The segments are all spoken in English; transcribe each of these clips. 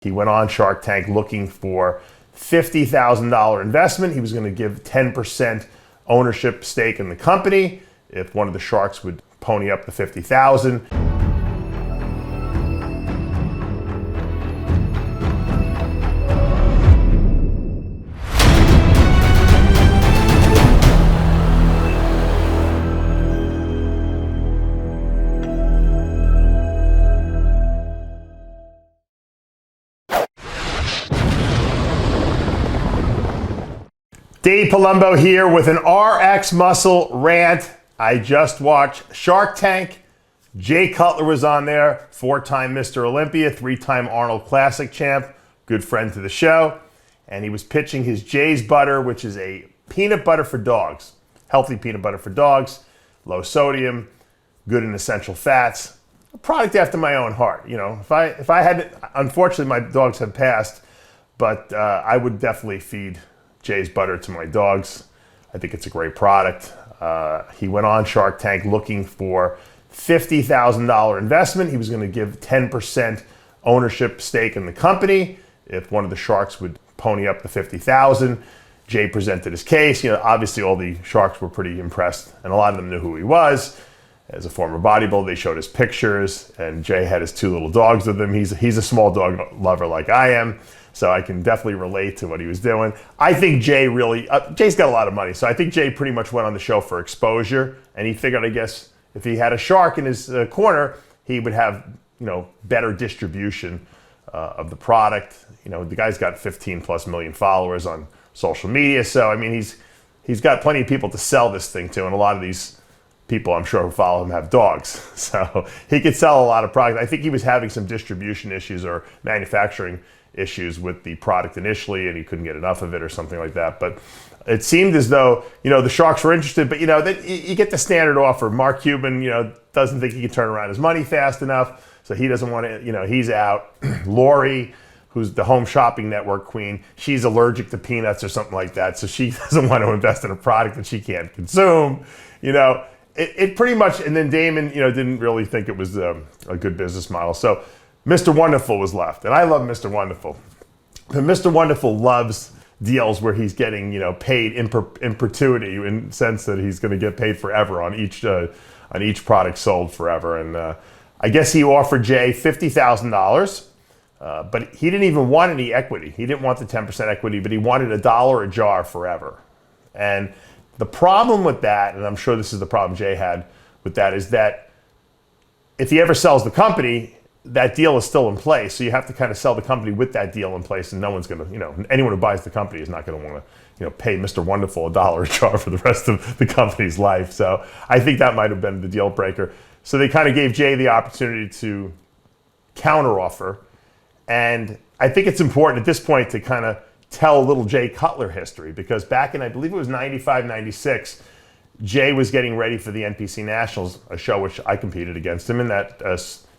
He went on Shark Tank looking for $50,000 investment. He was going to give 10% ownership stake in the company if one of the sharks would pony up the $50,000. Dave Palumbo here with an RxMuscle rant. I just watched Shark Tank. Jay Cutler was on there, 4-time Mr. Olympia, 3-time Arnold Classic champ, good friend to the show. And he was pitching his Jay's Butter, which is a peanut butter for dogs. Healthy peanut butter for dogs, low sodium, good in essential fats. A product after my own heart. You know, if I had, unfortunately my dogs have passed, but I would definitely feed Jay's Butter to my dogs. I think it's a great product. He went on Shark Tank looking for $50,000 investment. He was going to give 10% ownership stake in the company if one of the sharks would pony up the $50,000. Jay presented his case. You know, obviously all the sharks were pretty impressed, and a lot of them knew who he was. As a former bodybuilder, they showed his pictures, and Jay had his 2 little dogs with him. He's a small dog lover like I am. So I can definitely relate to what he was doing. I think Jay really, Jay's got a lot of money, so I think Jay pretty much went on the show for exposure, and he figured, I guess, if he had a shark in his corner, he would have, you know, better distribution of the product. You know, the guy's got 15+ million followers on social media, so I mean, he's got plenty of people to sell this thing to, and a lot of these people I'm sure who follow him have dogs, so he could sell a lot of product. I think he was having some distribution issues or manufacturing issues with the product initially, and he couldn't get enough of it or something like that. But it seemed as though, you know, the sharks were interested, but you know, you get the standard offer. Mark Cuban, you know, doesn't think he can turn around his money fast enough, so he doesn't want to, you know, he's out. Lori, who's the home shopping network queen, she's allergic to peanuts or something like that, so she doesn't want to invest in a product that she can't consume. You know, it pretty much, and then Damon, you know, didn't really think it was a good business model. So Mr. Wonderful was left, and I love Mr. Wonderful. And Mr. Wonderful loves deals where he's getting, you know, paid in perpetuity, in the sense that he's going to get paid forever on each product sold forever. And I guess he offered Jay $50,000, but he didn't even want any equity. He didn't want the 10% equity, but he wanted $1 a jar forever. And the problem with that, and I'm sure this is the problem Jay had with that, is that if he ever sells the company, that deal is still in place, so you have to kind of sell the company with that deal in place, and no one's going to, you know, anyone who buys the company is not going to want to, you know, pay Mr. Wonderful $1 a jar for the rest of the company's life. So I think that might have been the deal breaker. So they kind of gave Jay the opportunity to counteroffer, and I think it's important at this point to kind of tell a little Jay Cutler history, because back in, I believe it was 95, 96, Jay was getting ready for the NPC Nationals, a show which I competed against him in that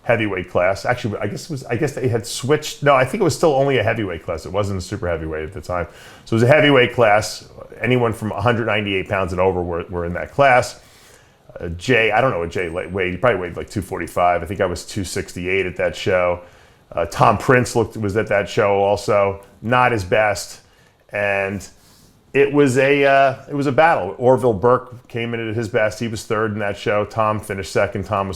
heavyweight class. Actually, I guess they had switched. No, I think it was still only a heavyweight class. It wasn't a super heavyweight at the time. So it was a heavyweight class. Anyone from 198 pounds and over were in that class. Jay, I don't know what Jay weighed. He probably weighed like 245. I think I was 268 at that show. Tom Prince was at that show also. Not his best, and it was a battle. Orville Burke came in at his best. He was third in that show. Tom finished second. Tom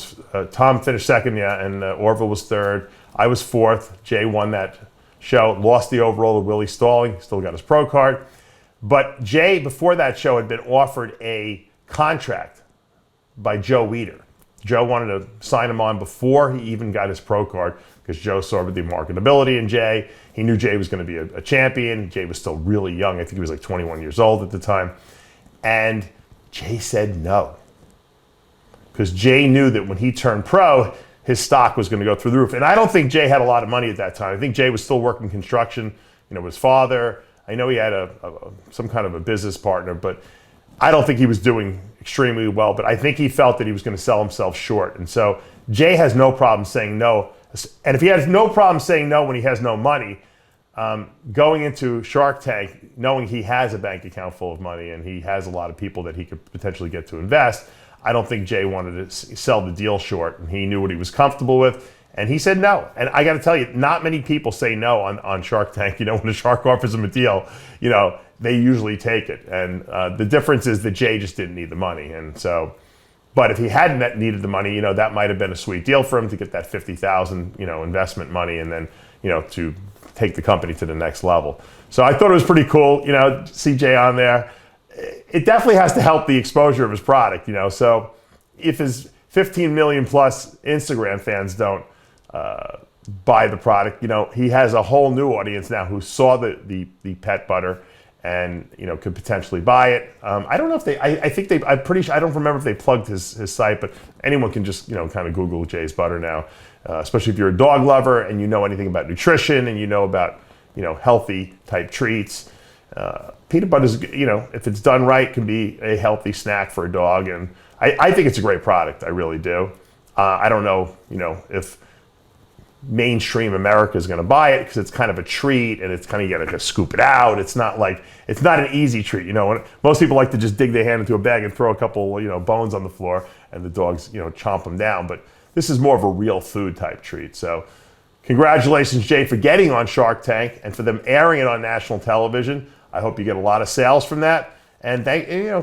finished second, yeah, and Orville was third. I was fourth. Jay won that show. Lost the overall to Willie Stalling. Still got his pro card. But Jay, before that show, had been offered a contract by Joe Weider. Joe wanted to sign him on before he even got his pro card, because Joe saw the marketability in Jay. He knew Jay was going to be a champion. Jay was still really young. I think he was like 21 years old at the time. And Jay said no, because Jay knew that when he turned pro, his stock was going to go through the roof. And I don't think Jay had a lot of money at that time. I think Jay was still working construction, you know, with his father. I know he had some kind of a business partner, but I don't think he was doing extremely well. But I think he felt that he was going to sell himself short. And so Jay has no problem saying no. And if he has no problem saying no when he has no money, going into Shark Tank, knowing he has a bank account full of money and he has a lot of people that he could potentially get to invest, I don't think Jay wanted to sell the deal short, and he knew what he was comfortable with. And he said no. And I got to tell you, not many people say no on Shark Tank. You know, when a shark offers them a deal, you know, they usually take it. And the difference is that Jay just didn't need the money. And so, but if he hadn't needed the money, you know, that might have been a sweet deal for him to get that $50,000, you know, investment money, and then, you know, to take the company to the next level. So I thought it was pretty cool, you know, see Jay on there. It definitely has to help the exposure of his product, you know. So if his 15 million plus Instagram fans don't buy the product, you know, he has a whole new audience now who saw the pet butter and, you know, could potentially buy it. I don't know if they, I think they, I'm pretty sure, I don't remember if they plugged his site, but anyone can just, you know, kind of Google Jay's butter now, especially if you're a dog lover and you know anything about nutrition and you know about, you know, healthy type treats. Peanut butter is, you know, if it's done right, can be a healthy snack for a dog. And I think it's a great product. I really do. I don't know, you know, if mainstream America is going to buy it because it's kind of a treat and it's kind of, you got to scoop it out. It's not like, it's not an easy treat. You know, most people like to just dig their hand into a bag and throw a couple, you know, bones on the floor and the dogs, you know, chomp them down. But this is more of a real food type treat. So congratulations, Jay, for getting on Shark Tank and for them airing it on national television. I hope you get a lot of sales from that. And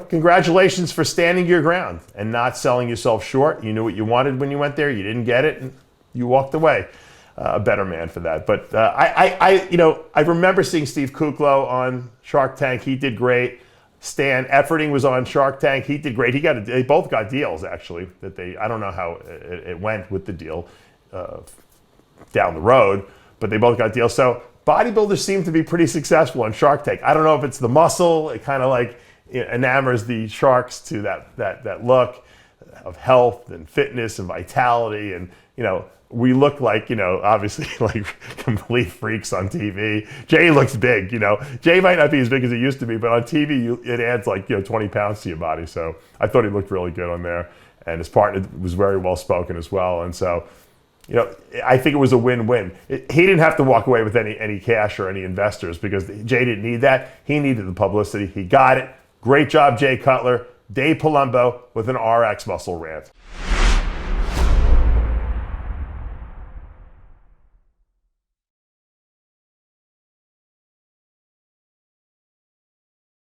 congratulations for standing your ground and not selling yourself short. You knew what you wanted when you went there. You didn't get it, and you walked away. A better man for that. But I remember seeing Steve Kuklo on Shark Tank. He did great. Stan Efferding was on Shark Tank. He did great. They both got deals, actually. I don't know how it went with the deal down the road, but they both got deals. So bodybuilders seem to be pretty successful on Shark Tank. I don't know if it's the muscle. It kind of like enamors the sharks to that look of health and fitness and vitality. And, you know, we look like, you know, obviously like complete freaks on TV. Jay looks big, you know. Jay might not be as big as he used to be, but on TV, it adds like, you know, 20 pounds to your body. So I thought he looked really good on there. And his partner was very well spoken as well. And so, you know, I think it was a win-win. He didn't have to walk away with any cash or any investors because Jay didn't need that. He needed the publicity. He got it. Great job, Jay Cutler. Dave Palumbo with an RxMuscle rant.